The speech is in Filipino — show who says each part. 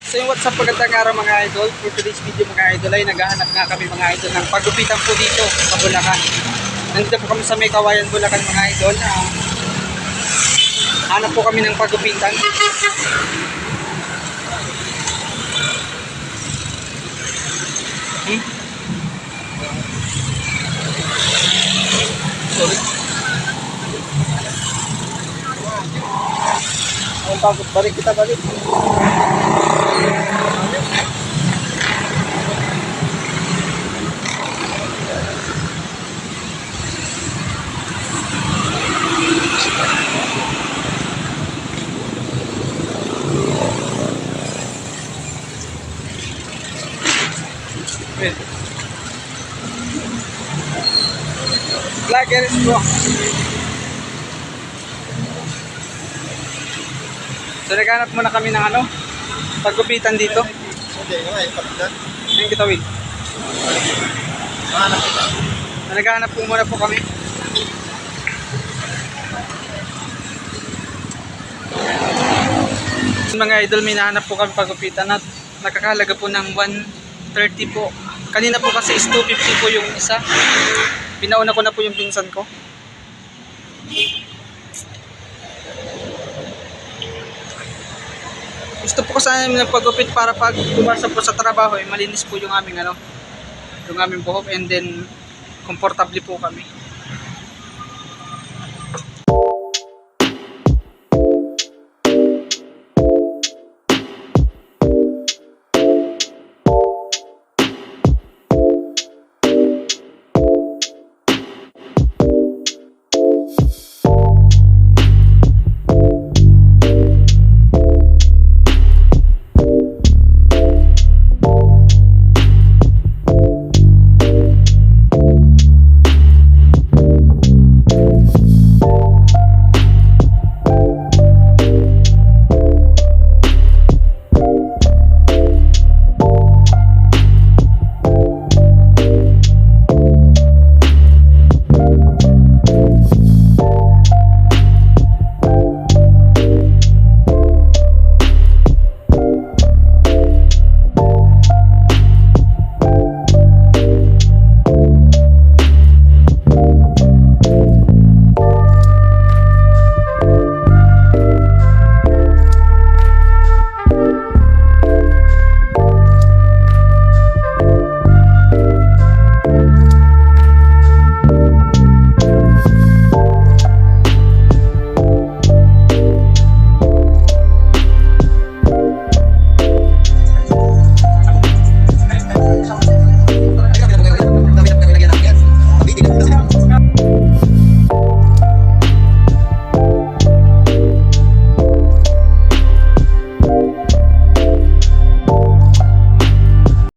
Speaker 1: So yung what's up, magandang araw mga idol. For today's video mga idol ay naghahanap nga kami mga idol ng pagupitan po dito sa Bulacan. Nandito po kami sa May Kawayan, Bulacan mga idol. Hanap po kami ng pagupitan. Sorry. Ang pagod, balik kita balik. Vlogger is bro. So naghanap muna kami ng paggupitan dito. Yung kitawid. Naghanap po muna po kami. Mga idol, may nahanap po kami paggupitan at nakakahalaga po ng 130 po. Kanina po kasi is 250 po yung isa. Pinauna ko na po yung pinsan ko. Gusto po ko sana namin nagpagupit para pag pumasa po sa trabaho, malinis po yung aming yung aming buhok, and then comfortable po kami.